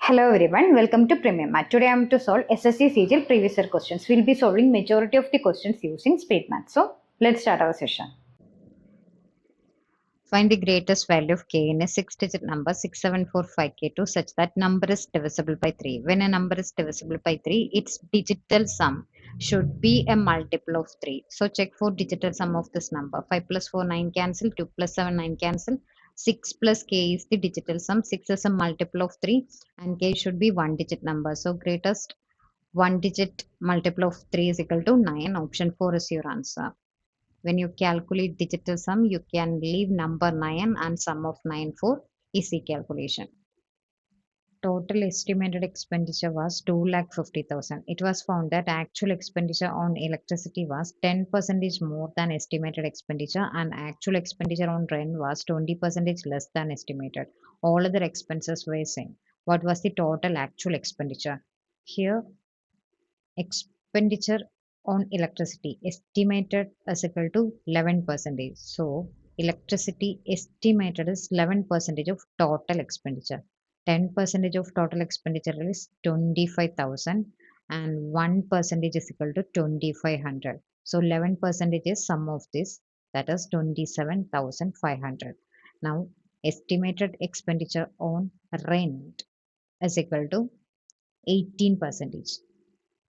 Hello everyone, welcome to premiermath. Today I am to solve SSCCGL previous year questions. We will be solving majority of the questions using speed math. So let's start our session. Find the greatest value of k in a 6-digit number 6745k2 such that number is divisible by 3. When a number is divisible by 3, its digital sum should be a multiple of 3. So check for digital sum of this number. 5 plus 4, 9 cancel. 2 plus 7, 9 cancel. 6 plus k is the digital sum. 6 is a multiple of 3 and k should be one digit number. So greatest one digit multiple of 3 is equal to 9. Option 4 is your answer. When you calculate digital sum, you can leave number 9 and sum of 9 for easy calculation. Total estimated expenditure was 2,50,000. It was found that actual expenditure on electricity was 10% more than estimated expenditure and actual expenditure on rent was 20% less than estimated. All other expenses were same. What was the total actual expenditure? Here, expenditure on electricity estimated is equal to 11%. So electricity estimated is 11% of total expenditure. 10% of total expenditure is 25,000 and 1% is equal to 2,500. So 11% is sum of this, that is 27,500. Now estimated expenditure on rent is equal to 18%.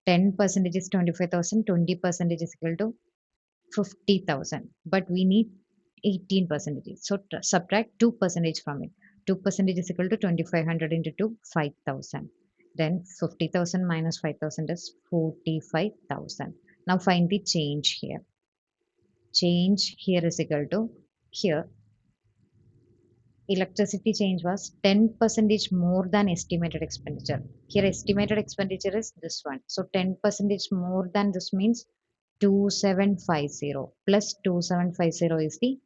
10% is 25,000, 20% is equal to 50,000, but we need 18%. So subtract 2% from it. 2% is equal to 2,500 into 2, 5,000. Then 50,000 minus 5,000 is 45,000. Now find the change here. Change here is equal to, here electricity change was 10% more than estimated expenditure. Here estimated expenditure is this one. So 10% more than this means 2750 plus 2750 is the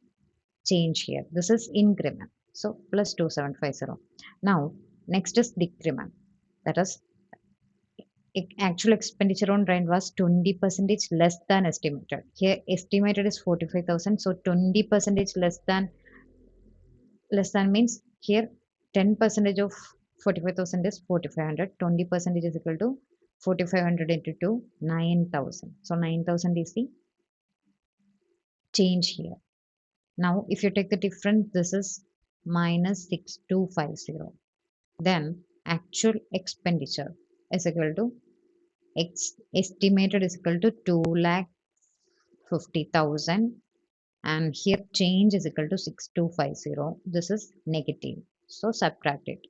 change here. This is increment. So plus 2750. Now next is decrement. That is actual expenditure on rent was 20% less than estimated. Here estimated is 45,000. So 20% less than means here 10% of 45,000 is 4,500. 20% is equal to 4,500 into 2, 9,000. So 9,000 is the change here. Now if you take the difference, this is minus 6250. Then actual expenditure is equal to estimated is equal to 2,50,000 and here change is equal to 6250. This is negative, so subtract it.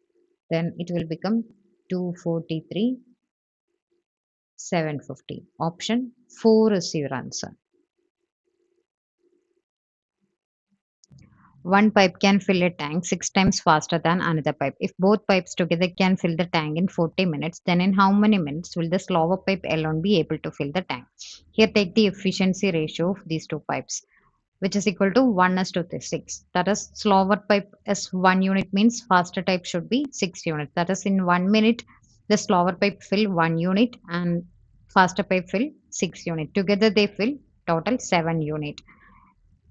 Then it will become 243,750. Option 4 is your answer. One pipe can fill a tank 6 times faster than another pipe. If both pipes together can fill the tank in 40 minutes, then in how many minutes will the slower pipe alone be able to fill the tank? Here take the efficiency ratio of these two pipes, which is equal to 1:6. That is, slower pipe is 1 unit means faster type should be 6 units. That is, in 1 minute, the slower pipe fill 1 unit and faster pipe fill 6 unit. Together they fill total 7 unit.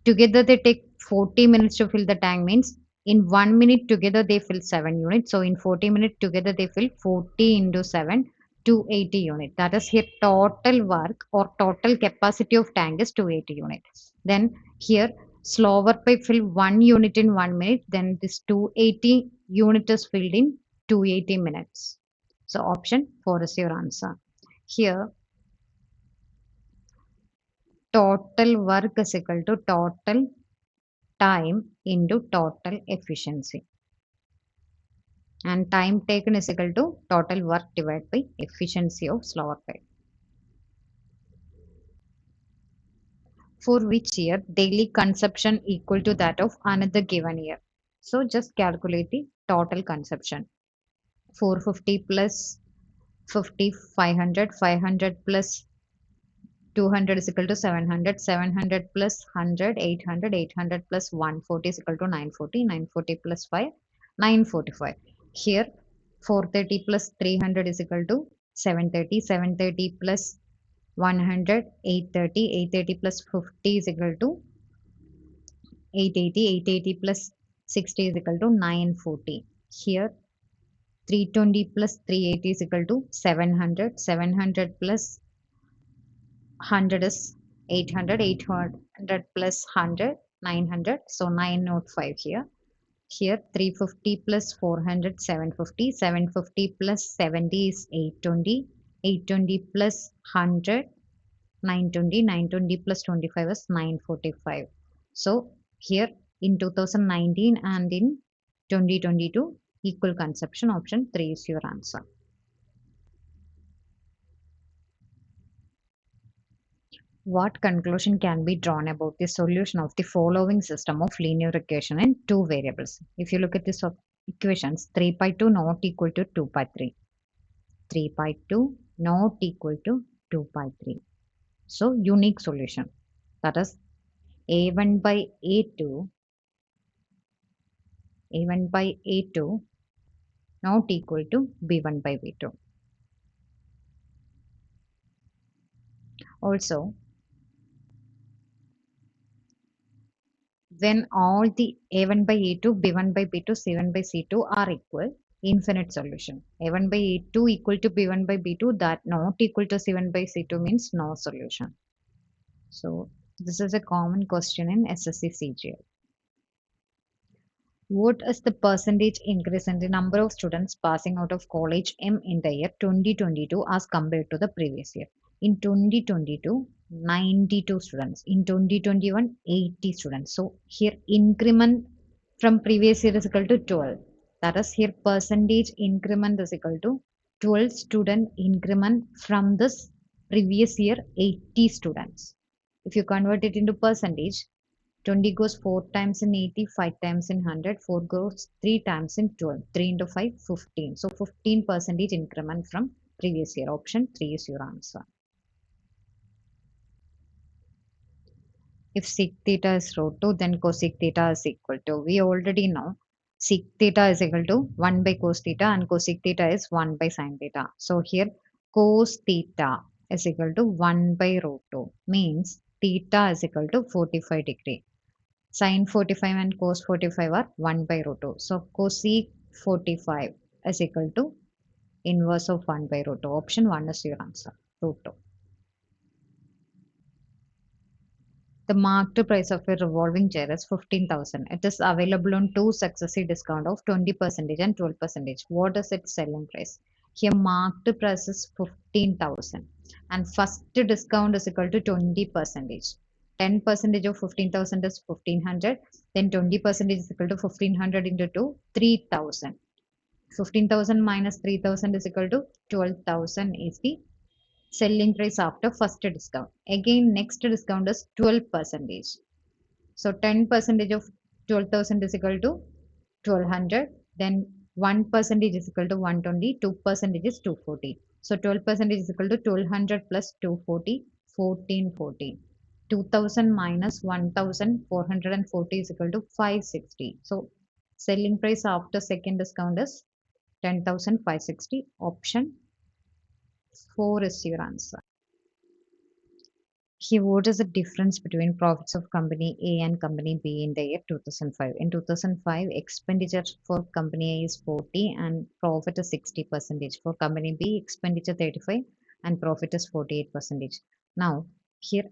Together they take 40 minutes to fill the tank means in 1 minute together they fill 7 units. So in 40 minutes together they fill 40 into 7, 280 unit. That is, here total work or total capacity of tank is 280 unit. Then here slower pipe fill 1 unit in 1 minute, then this 280 unit is filled in 280 minutes. So option 4 is your answer. Here total work is equal to total time into total efficiency, and time taken is equal to total work divided by efficiency of slower pipe. For which year daily consumption equal to that of another given year? So just calculate the total consumption. 450 plus 50, 500, 500 plus 200 is equal to 700, 700 plus 100, 800, 800 plus 140 is equal to 940, 940 plus 5, 945. Here 430 plus 300 is equal to 730, 730 plus 100, 830, 830 plus 50 is equal to 880, 880 plus 60 is equal to 940. Here 320 plus 380 is equal to 700. 700 plus 100 is 800. 800 plus 100, 900. So 905 here. Here 350 plus 400, 750. 750 plus 70 is 820. 820 plus 100, 920. 920 plus 25 is 945. So here in 2019 and in 2022, equal consumption, option 3 is your answer. What conclusion can be drawn about the solution of the following system of linear equation in two variables? If you look at this equations, 3 by 2 not equal to 2 by 3. 3 by 2 not equal to 2 by 3. So unique solution, that is a1 by a2, a1 by a2 not equal to b1 by b2. Also, when all the a1 by a2, b1 by b2, c1 by c2 are equal, infinite solution. a1 by a2 equal to b1 by b2, that not equal to c1 by c2 means no solution. So this is a common question in SSCCGL. What is the percentage increase in the number of students passing out of college M in the year 2022 as compared to the previous year? In 2022, 92 students. In 2021, 80 students. So here increment from previous year is equal to 12. That is here percentage increment is equal to 12 student increment from this previous year 80 students. If you convert it into percentage, 20 goes 4 times in 80, 5 times in 100, 4 goes 3 times in 12. 3 into 5, 15. So 15% increment from previous year. Option 3 is your answer. If sec theta is root 2, then cosec theta is equal to, we already know sec theta is equal to 1 by cos theta and cosec theta is 1 by sin theta. So here cos theta is equal to 1 by root 2, means theta is equal to 45 degree. Sin 45 and cos 45 are 1 by root 2. So cosec 45 is equal to inverse of 1 by root 2. Option 1 is your answer, root 2. The marked price of a revolving chair is 15,000. It is available on two successive discount of 20% and 12%. What is its selling price? Here marked price is 15,000 and first discount is equal to 20%. 10% of 15,000 is 1500. Then 20% is equal to 1500 into 2, 3,000. 15,000 minus 3,000 is equal to 12,000 is the selling price after first discount. Again, next discount is 12%. So 10% of 12,000 is equal to 1200. Then 1% is equal to 120. 2% is 240. So 12% is equal to 1200 plus 240, 1440. 2000 minus 1440 is equal to 560. So selling price after second discount is 10,560. Option 4 is your answer. Here, what is the difference between profits of company A and company B in the year 2005? In 2005, expenditure for company A is 40 and profit is 60%. For company B, expenditure 35 and profit is 48%. Now, here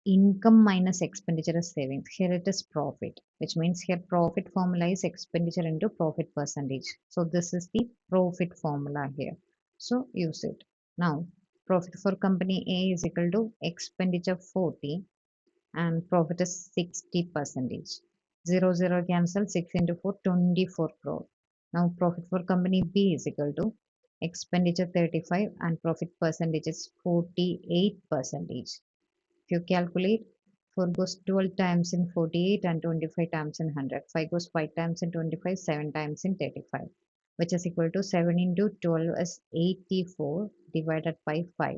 income minus expenditure is savings. Here it is profit, which means here profit formula is expenditure into profit percentage. So this is the profit formula here. So use it. Now, profit for company A is equal to expenditure 40 and profit is 60%. 0, 0 cancel, 6 into 4, 24 crore. Now profit for company B is equal to expenditure 35 and profit percentage is 48%. If you calculate, 4 goes 12 times in 48 and 25 times in 100. 5 goes 5 times in 25, 7 times in 35, which is equal to 7 into 12 is 84 divided by 5.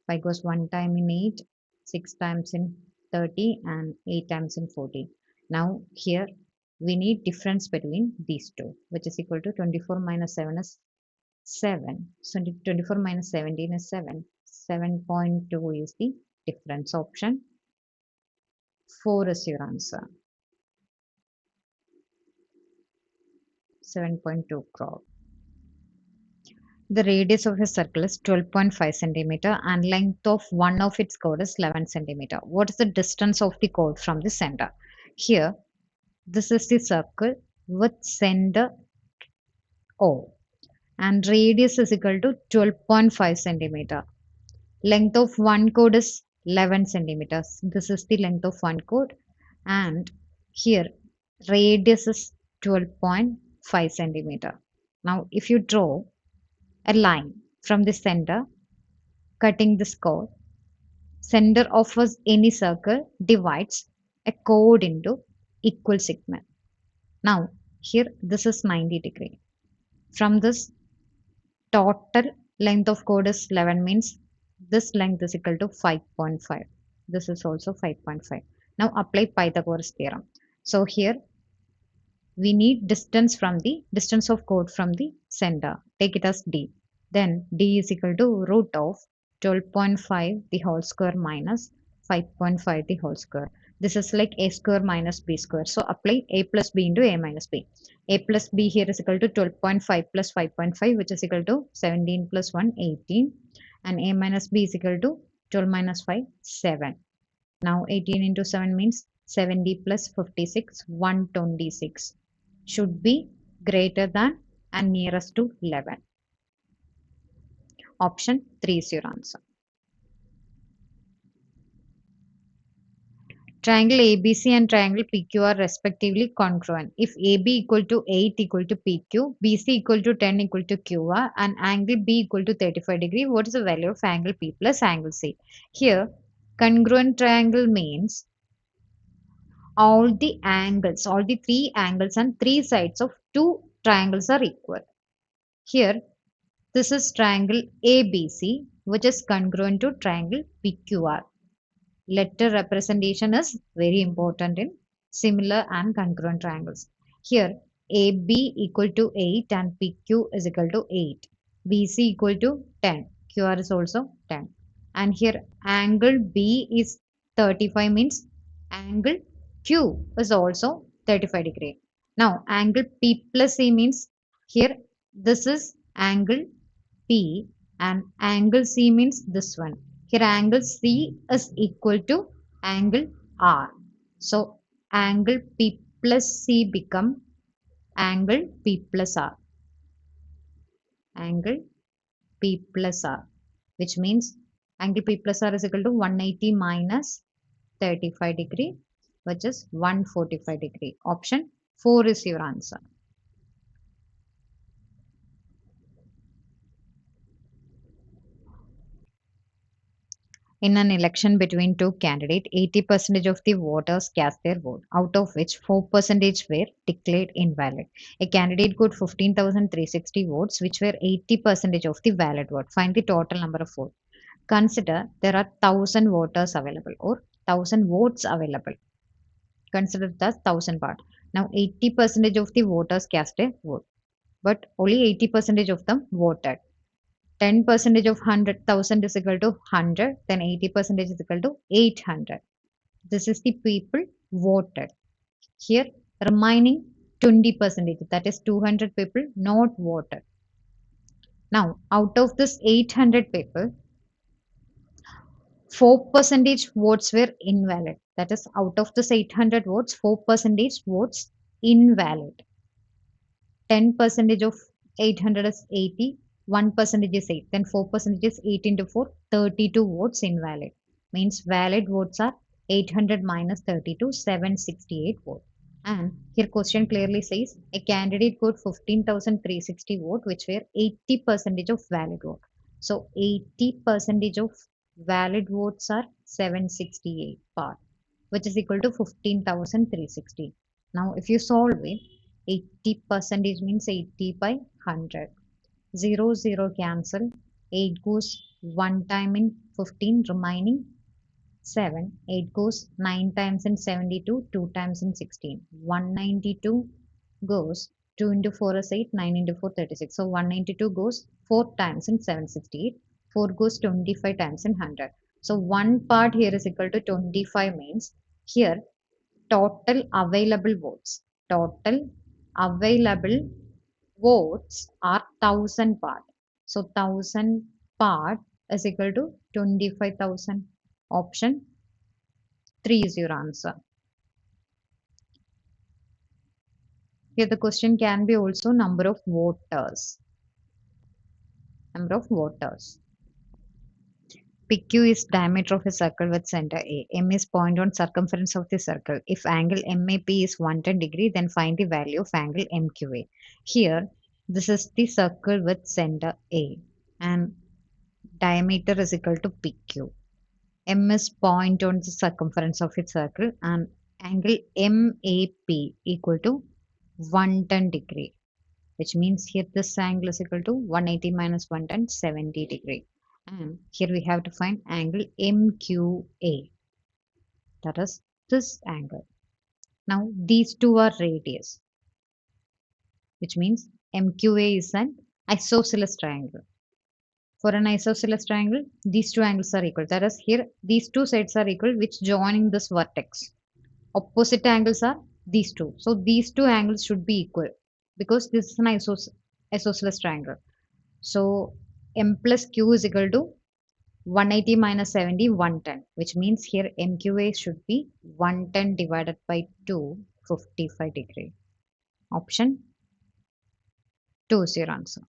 5 goes 1 time in 8, 6 times in 30 and 8 times in 40. Now here we need difference between these two, which is equal to 24 minus 7 is 7. So 24 minus 17 is 7. 7.2 is the difference. Option 4 is your answer. 7.2 crore. The radius of a circle is 12.5 centimeter and length of one of its chord is 11 centimeter. What is the distance of the chord from the center? Here, this is the circle with center O and radius is equal to 12.5 centimeter. Length of one chord is 11 centimeters. This is the length of one chord and here radius is 12.5 centimeter. Now if you draw a line from the center cutting this chord, center of any circle divides a chord into equal segment. Now here this is 90 degree. From this total length of chord is 11 means this length is equal to 5.5. This is also 5.5. Now apply Pythagoras theorem. So here we need distance of chord from the center. Take it as d. Then d is equal to root of 12.5 the whole square minus 5.5 the whole square. This is like a square minus b square. So apply a plus b into a minus b. A plus b here is equal to 12.5 plus 5.5 which is equal to 17 plus 1 18 and a minus b is equal to 12 minus 5 7. Now 18 into 7 means 70 plus 56 126 should be greater than and nearest to 11. Option 3 is your answer. Triangle ABC and triangle PQ are respectively congruent. If AB equal to 8 equal to PQ, BC equal to 10 equal to QR, and angle B equal to 35 degree, what is the value of angle P plus angle C? Here, congruent triangle means all the angles, all the three angles and three sides of two triangles are equal. Here, this is triangle ABC, which is congruent to triangle PQR. Letter representation is very important in similar and congruent triangles. Here, AB equal to 8 and PQ is equal to 8. BC equal to 10. QR is also 10. And here, angle B is 35 means angle Q is also 35 degree. Now, angle P plus C means here, this is angle P and angle C means this one. Here angle C is equal to angle R. So angle P plus C become angle P plus R. Angle P plus R, which means angle P plus R is equal to 180 minus 35 degree, which is 145 degree. Option 4 is your answer. In an election between two candidates, 80% of the voters cast their vote, out of which 4% were declared invalid. A candidate got 15,360 votes, which were 80% of the valid vote. Find the total number of votes. Consider there are 1,000 voters available or 1,000 votes available. Consider the 1,000 part. Now 80% of the voters cast a vote, but only 80% of them voted. 10% of 100,000 is equal to 100, then 80% is equal to 800. This is the people voted. Here, remaining 20%, that is 200 people not voted. Now, out of this 800 people, 4% votes were invalid. That is, out of this 800 votes, 4% votes invalid. 10% of 800 is 80. 1% is 8, then 4% is 8 into 4, 32 votes invalid. Means valid votes are 800 minus 32, 768 votes. And here question clearly says a candidate got 15,360 vote, which were 80% of valid vote. So 80% of valid votes are 768 part, which is equal to 15,360. Now if you solve it, 80% means 80 by 100. 0, 0 cancel. 8 goes 1 time in 15, remaining 7. 8 goes 9 times in 72, 2 times in 16. 192 goes 2 into 4 is 8, 9 into 4 36. So 192 goes 4 times in 768. 4 goes 25 times in 100. So one part here is equal to 25 means here total available votes. Total available votes are 1,000 part. So 1000 part is equal to 25,000. Option 3 is your answer. Here the question can be also number of voters. Number of voters. PQ is diameter of a circle with center A. M is point on circumference of the circle. If angle MAP is 110 degree, then find the value of angle MQA. Here, this is the circle with center A and diameter is equal to PQ. M is point on the circumference of its circle and angle MAP equal to 110 degree, which means here this angle is equal to 180 minus 110, 70 degree. And here we have to find angle MQA, that is this angle. Now these two are radius, which means MQA is an isosceles triangle. For an isosceles triangle, these two angles are equal. That is, here these two sides are equal, which joining this vertex. Opposite angles are these two. So these two angles should be equal because this is an isosceles triangle. So M plus Q is equal to 180 minus 70, 110, which means here MQA should be 110 divided by 2, 55 degree. Option 2 is your answer.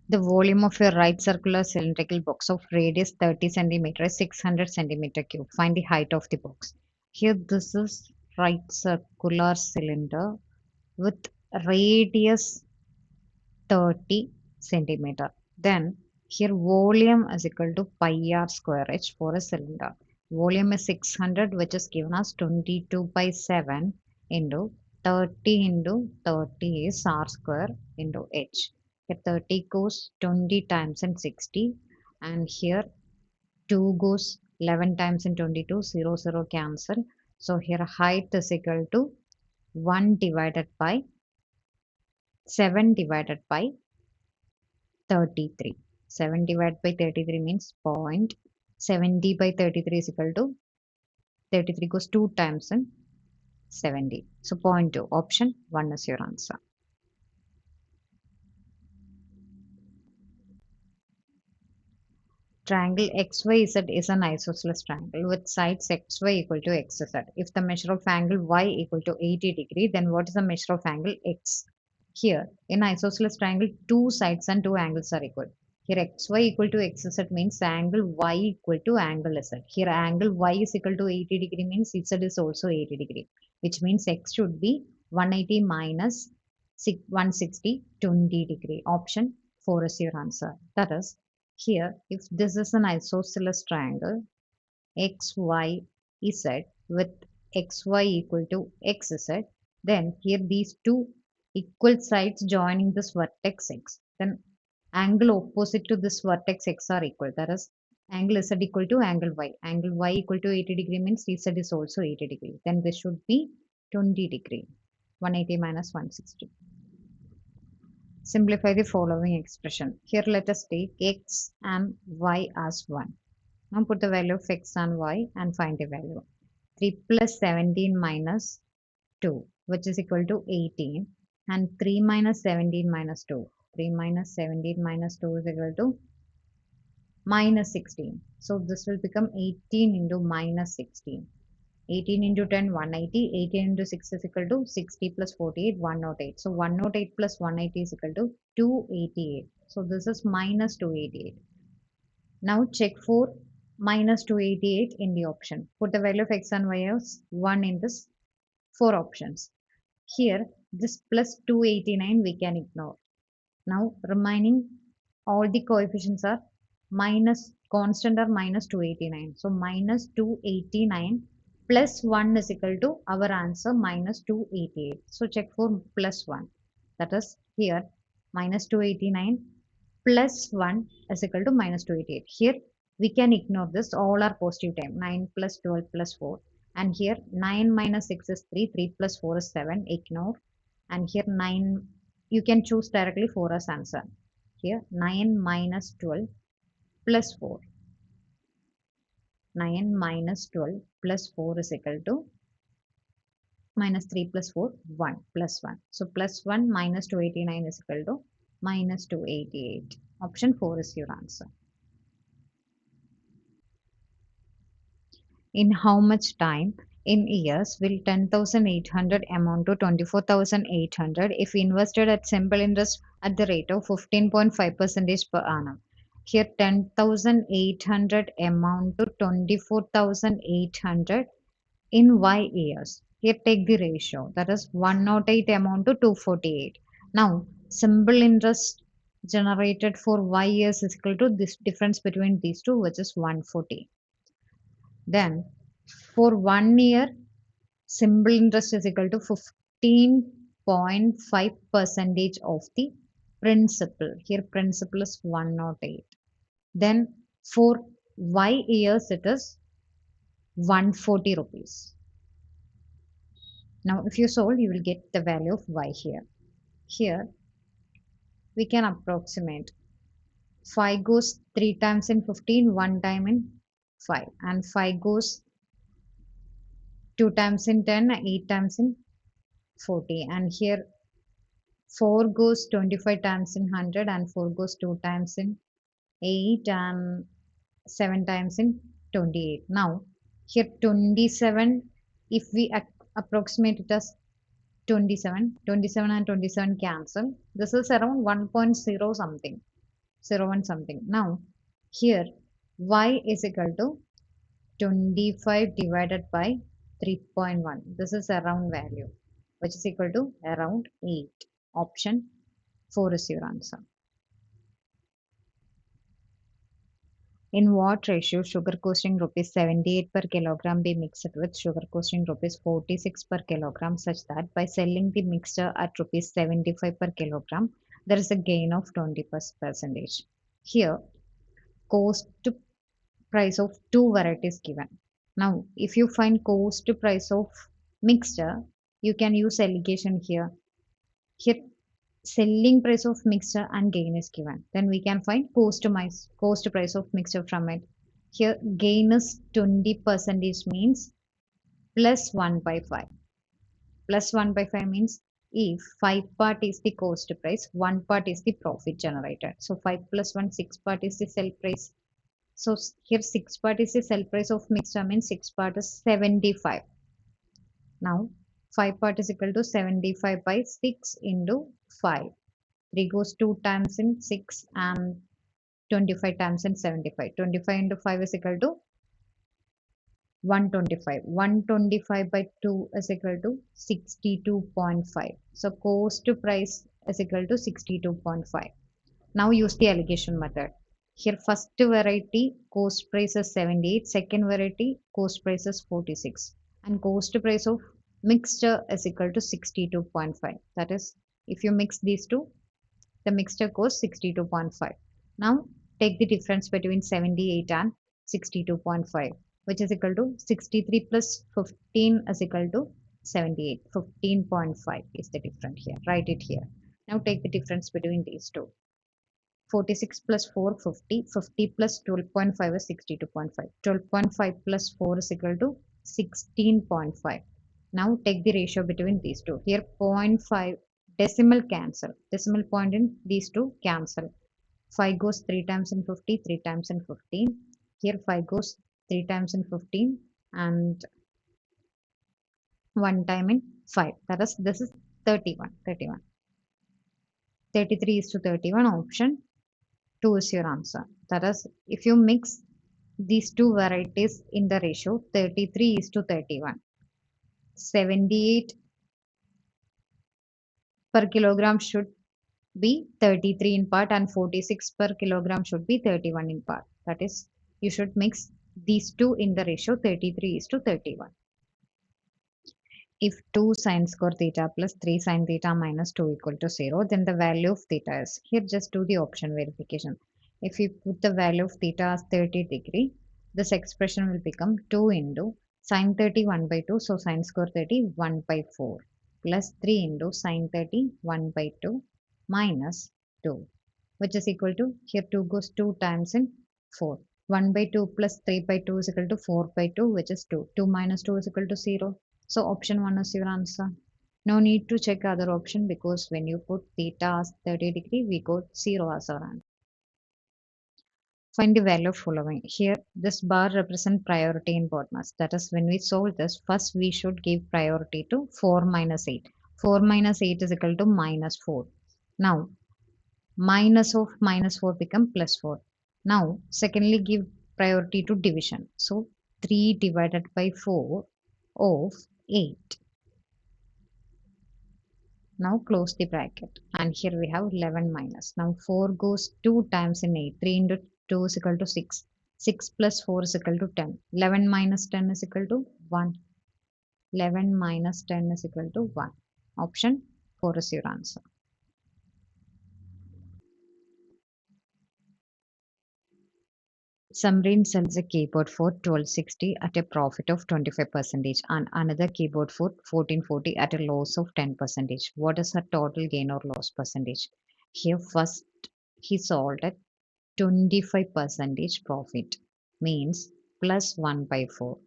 The volume of a right circular cylindrical box of radius 30 centimeter is 600 centimeter cube. Find the height of the box. Here this is right circular cylinder with radius 30 centimeter. Then here volume is equal to pi r square h for a cylinder. Volume is 600, which is given as 22 by 7 into 30 into 30 is r square into h. Here 30 goes 20 times and 60, and here 2 goes 11 times and 22, 0, 0 cancel. So here height is equal to 1 divided by 7 divided by 33. 7 divided by 33 means 0.70 by 33 is equal to 33 goes 2 times and 70. So 0.2. Option 1 is your answer. Triangle XYZ is an isosceles triangle with sides XY equal to XZ. If the measure of angle Y equal to 80 degree, then what is the measure of angle X? Here, in isosceles triangle, two sides and two angles are equal. Here XY equal to XZ means angle Y equal to angle Z. Here angle Y is equal to 80 degree means Z is also 80 degree, which means X should be 180 minus 160, 20 degree. Option 4 is your answer. That is, here, if this is an isosceles triangle, x, y, z with xy equal to xz, then here these two equal sides joining this vertex x, then angle opposite to this vertex x are equal. That is, angle z equal to angle y. Angle y equal to 80 degree means z is also 80 degree. Then this should be 20 degree. 180 minus 160. Simplify the following expression. Here let us take x and y as 1. Now put the value of x and y and find the value. 3 plus 17 minus 2, which is equal to 18, and 3 minus 17 minus 2. 3 minus 17 minus 2 is equal to minus 16. So this will become 18 into minus 16. 18 into 10, 180. 18 into 6 is equal to 60 plus 48, 108. So 108 plus 180 is equal to 288. So this is minus 288. Now check for minus 288 in the option. Put the value of x and y as 1 in this 4 options. Here, this plus 289 we can ignore. Now remaining all the coefficients are minus constant or minus 289. So minus 289 plus 1 is equal to our answer minus 288. So check for plus 1. That is here minus 289 plus 1 is equal to minus 288. Here we can ignore this. All are positive term. 9 plus 12 plus 4. And here 9 minus 6 is 3. 3 plus 4 is 7. Ignore. And here 9, you can choose directly 4 as answer. Here 9 minus 12 plus 4. 9 minus 12 plus 4 is equal to minus 3 plus 4, 1 plus 1. So plus 1 minus 289 is equal to minus 288. Option 4 is your answer. In how much time in years will 10,800 amount to 24,800 if invested at simple interest at the rate of 15.5 percentage per annum? Here 10,800 amount to 24,800 in Y years. Here take the ratio, that is 108 amount to 248. Now simple interest generated for Y years is equal to this difference between these two, which is 140. Then for 1 year, simple interest is equal to 15.5 percentage of the principal. Here principal is 108. Then for Y years it is 140 rupees. Now if you solve, you will get the value of Y here. Here we can approximate 5 goes 3 times in 15, 1 time in 5, and 5 goes 2 times in 10, 8 times in 40, and here 4 goes 25 times in 100, and 4 goes 2 times in 8, and 7 times in 28. Now here 27, if we approximate it as 27, 27 and 27 cancel, this is around 1.0 something, 01 something. Now here y is equal to 25 divided by 3.1. This is a round value, which is equal to around 8. Option 4 is your answer. In what ratio sugar costing rupees 78 per kilogram be mixed with sugar costing rupees 46 per kilogram, such that by selling the mixture at rupees 75 per kilogram, there is a gain of 20%. Here, cost to price of two varieties given. Now, if you find cost to price of mixture, you can use allegation here. Here, selling price of mixture and gain is given. Then we can find cost price of mixture from it. Here, gain is 20% means plus 1 by 5. Plus 1 by 5 means if 5 part is the cost price, 1 part is the profit generated. So 5 plus 1, 6 part is the sell price. So here 6 part is the sell price of mixture, means 6 part is 75. Now 5 part is equal to 75 by 6 into 5. 3 goes 2 times in 6 and 25 times in 75. 25 into 5 is equal to 125. 125 by 2 is equal to 62.5. So cost to price is equal to 62.5. Now use the allegation method. Here first variety cost price is 78, second variety cost price is 46, and cost price of mixture is equal to 62.5. That is, if you mix these two, the mixture costs 62.5. Now take the difference between 78 and 62.5, which is equal to 63 plus 15 is equal to 78. 15.5 is the difference here. Write it here. Now take the difference between these two. 46 plus 4, 50. 50 plus 12.5 is 62.5. 12.5 plus 4 is equal to 16.5. Now take the ratio between these two. Here 0.5 decimal cancel. Decimal point in these two cancel. 5 goes 3 times in 50, 3 times in 15. Here 5 goes 3 times in 15 and 1 time in 5. That is, this is 31. 33 is to 31. Option 2 is your answer. That is, if you mix these two varieties in the ratio 33 is to 31, 78 per kilogram should be 33 in part, and 46 per kilogram should be 31 in part. That is, you should mix these two in the ratio 33 is to 31. If 2 sine square theta plus 3 sine theta minus 2 equal to 0, then the value of theta is, here just do the option verification. If you put the value of theta as 30 degree, this expression will become 2 into sine 30 1 by 2, so sine square 30 1 by 4, plus 3 into sine 30 1 by 2 minus 2, which is equal to, here 2 goes 2 times in 4. 1 by 2 plus 3 by 2 is equal to 4 by 2, which is 2. 2 minus 2 is equal to 0. So option 1 is your answer. No need to check other option because when you put theta as 30 degree, we got 0 as our answer. Find the value of following. Here, this bar represents priority in BODMAS. That is, when we solve this, first we should give priority to 4 minus 8. 4 minus 8 is equal to minus 4. Now, minus of minus 4 become plus 4. Now, secondly, give priority to division. So, 3 divided by 4 of 8. Now close the bracket and here we have 11 minus. Now 4 goes 2 times in 8. 3 into 2 is equal to 6. 6 plus 4 is equal to 10. 11 minus 10 is equal to 1. 11 minus 10 is equal to 1. Option 4 is your answer. Samreen sells a keyboard for 1260 at a profit of 25% and another keyboard for 1440 at a loss of 10%. What is her total gain or loss percentage? Here first he sold at 25% profit means plus 1 by 4.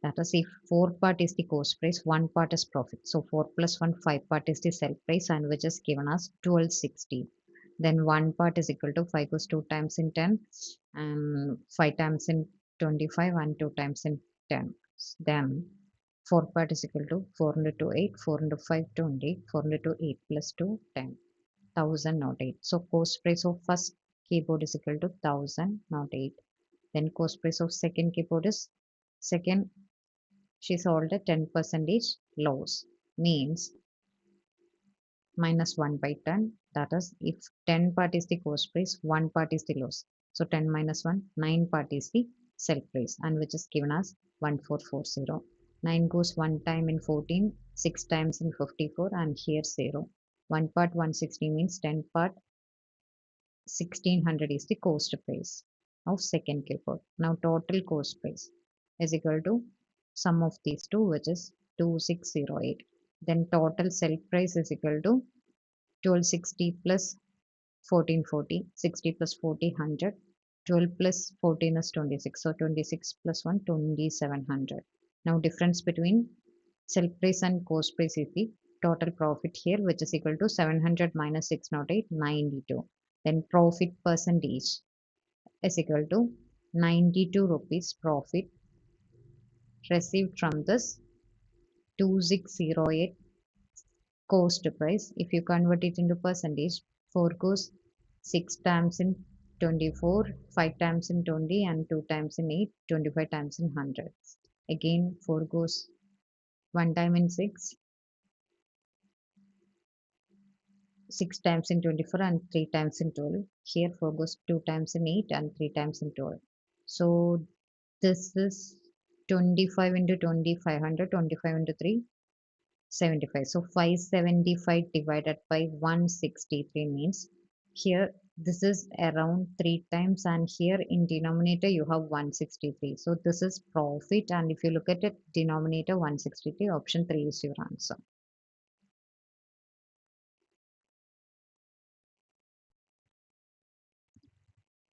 That is, if 4 part is the cost price, 1 part is profit. So 4 plus 1, 5 part is the sell price and which is given as 1260. Then 1 part is equal to 5 goes 2 times in 10 and 5 times in 25 and 2 times in 10. Then 4 part is equal to 4 into 2, 8, 4 into 5, 20, 4 into 2, 8 plus 2, 10. 1000 not 8. So cost price of first keyboard is equal to 1000 not 8. Then cost price of second keyboard is second she sold a 10% loss means minus 1 by 10. That is if 10 part is the cost price, 1 part is the loss. So 10 minus 1, 9 part is the sell price and which is given as 1440. 9 goes 1 time in 14, 6 times in 54 and here 0. 1 part 160 means 10 part 1600 is the cost price of second keyboard. Now total cost price is equal to sum of these two which is 2608. Then total sell price is equal to 1260 plus 1440, 60 plus 40, 100. 12 plus 14 is 26. So 26 plus 1, 2700. Now difference between sell price and cost price is the total profit here which is equal to 700 minus 608, 92. Then profit percentage is equal to 92 rupees profit received from this 2608 cost price. If you convert it into percentage, 4 goes 6 times in 24, 5 times in 20 and 2 times in 8, 25 times in 100. Again 4 goes 1 time in 6, 6 times in 24 and 3 times in 12. Here 4 goes 2 times in 8 and 3 times in 12. So this is 25 into 2500, 25 into 3, 75. So 575 divided by 163 means here this is around 3 times and here in denominator you have 163. So this is profit and if you look at it denominator 163, option 3 is your answer.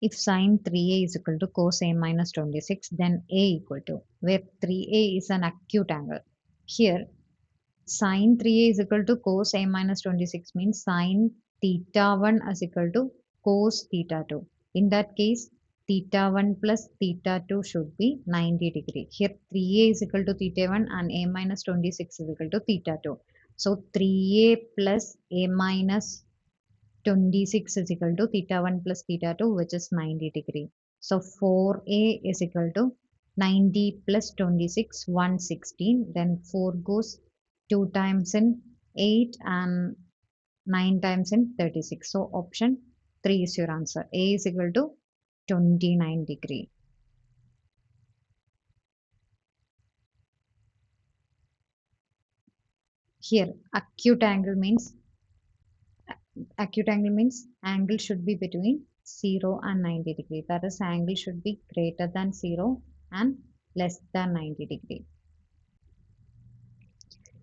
If sine 3a is equal to cos a minus 26, then a equal to, where 3a is an acute angle. Here, sine 3a is equal to cos a minus 26 means sine theta 1 is equal to cos theta 2. In that case, theta 1 plus theta 2 should be 90 degree. Here, 3a is equal to theta 1 and a minus 26 is equal to theta 2. So, 3a plus a minus 26 is equal to theta 1 plus theta 2 which is 90 degree. So 4a is equal to 90 plus 26 116. Then 4 goes 2 times in 8 and 9 times in 36. So option 3 is your answer. A is equal to 29 degree. Here acute angle means angle should be between 0 and 90 degree. That is, angle should be greater than 0 and less than 90 degree.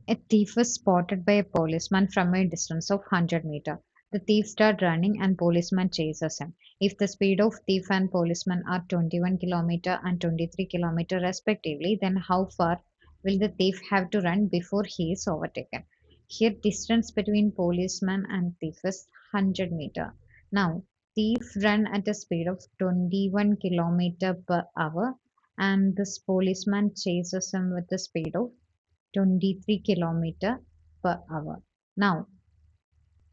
A thief was spotted by a policeman from a distance of 100 meter. The thief starts running and policeman chases him. If the speed of thief and policeman are 21 kilometer and 23 kilometer respectively, then how far will the thief have to run before he is overtaken? Here distance between policeman and thief is 100 meter. Now thief run at a speed of 21 kilometer per hour and this policeman chases him with the speed of 23 kilometer per hour. Now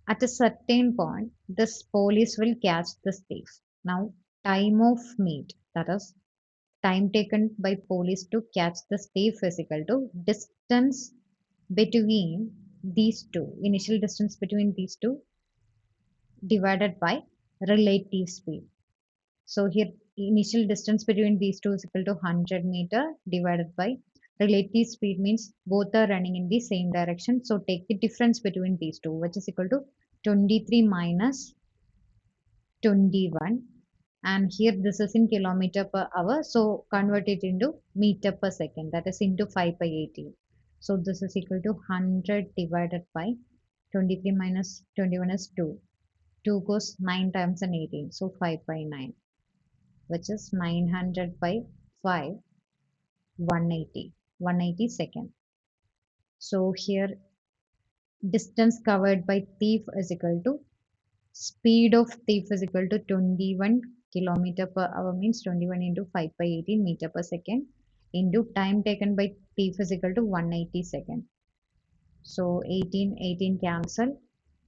at a certain point, this police will catch this thief. Now, time of meet, that is, time taken by police to catch this thief is equal to distance between these two, initial distance between these two divided by relative speed. So here initial distance between these two is equal to 100 meter divided by relative speed means both are running in the same direction. So take the difference between these two, which is equal to 23 minus 21, and here this is in kilometer per hour, so convert it into meter per second, that is into 5 by 18. So this is equal to 100 divided by 23 minus 21 is 2. 2 goes 9 times and 18, so 5 by 9, which is 900 by 5, 180 second. So here distance covered by thief is equal to speed of thief is equal to 21 kilometer per hour means 21 into 5 by 18 meter per second into time taken by thief is equal to 180 second. So 18 cancel,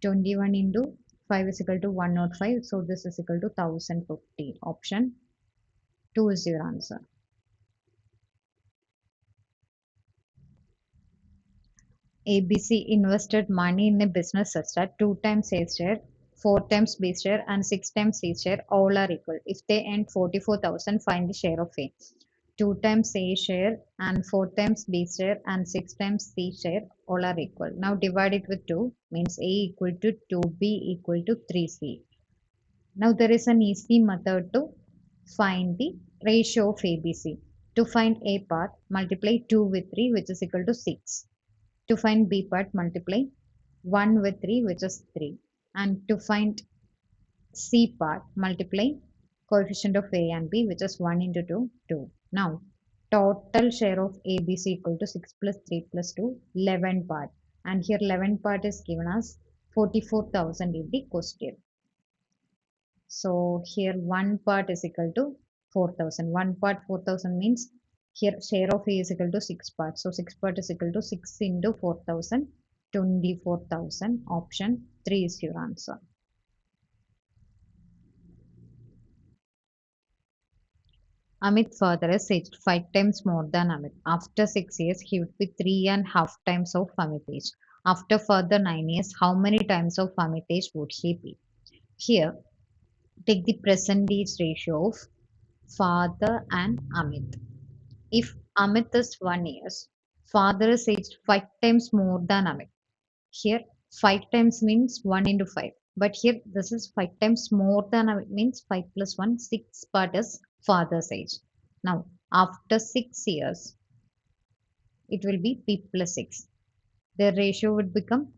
21 into 5 is equal to 105. So this is equal to 1050. Option 2 is your answer. ABC invested money in a business such that 2 times A share, 4 times B share, and 6 times C share all are equal. If they earn 44,000, find the share of A. 2 times A share and 4 times B share and 6 times C share all are equal. Now divide it with 2 means A equal to 2B equal to 3C. Now there is an easy method to find the ratio of ABC. To find A part, multiply 2 with 3 which is equal to 6. To find B part, multiply 1 with 3 which is 3. And to find C part, multiply coefficient of A and B which is 1 into 2, 2. Now total share of ABC equal to 6 plus 3 plus 2, 11 part. And here 11 part is given as 44,000 in the question. So here 1 part is equal to 4,000. 1 part 4,000 means here share of A is equal to 6 parts. So 6 part is equal to 6 into 4,000, 24,000. Option 3 is your answer. Amit father is aged 5 times more than Amit. After 6 years, he would be 3.5 times of Amit age. After further 9 years, how many times of Amit age would he be? Here, take the percentage ratio of father and Amit. If Amit is 1 year, father is aged 5 times more than Amit. Here 5 times means 1 into 5. But here this is 5 times more than Amit means 5 plus 1, 6 part is father's age. Now after 6 years, it will be P plus 6. The ratio would become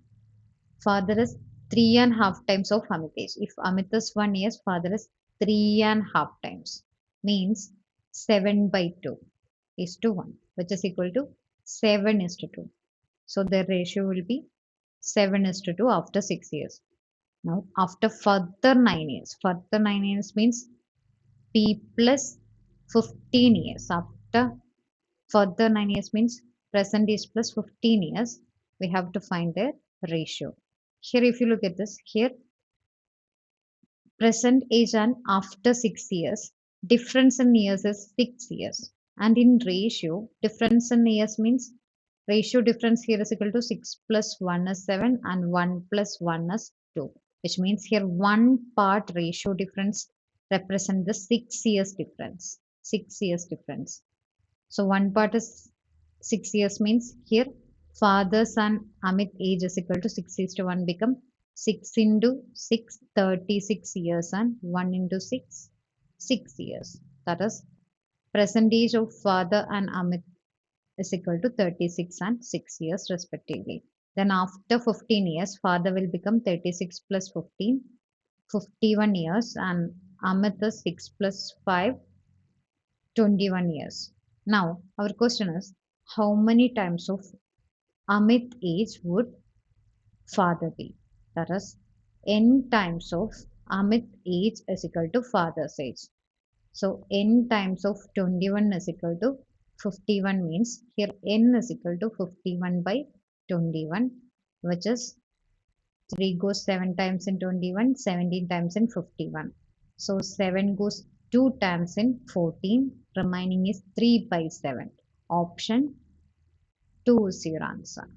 father is 3.5 times of Amit age. If Amit is 1 year, father is 3.5 times. Means 7 by 2 is to 1, which is equal to 7 is to 2. So the ratio will be 7 is to 2 after 6 years. Now after further 9 years, further 9 years means P plus 15 years. After further 9 years means present is plus 15 years. We have to find the ratio. Here if you look at this, here present age and after 6 years, difference in years is 6 years. And in ratio, difference in years means ratio difference here is equal to 6 plus 1 is 7 and 1 plus 1 is 2. Which means here 1 part ratio difference represent the 6 years difference. 6 years difference. So 1 part is 6 years means here father son Amit age is equal to 6 is to 1 become 6 into 6, 36 years and 1 into 6, 6 years. That is percentage of father and Amit is equal to 36 and 6 years respectively. Then after 15 years, father will become 36 plus 15, 51 years, and Amit is 6 plus 5, 21 years. Now, our question is, how many times of Amit age would father be? That is, n times of Amit age is equal to father's age. So n times of 21 is equal to 51 means here n is equal to 51 by 21, which is 3 goes 7 times in 21, 17 times in 51. So 7 goes 2 times in 14, remaining is 3 by 7. Option 2 is your answer.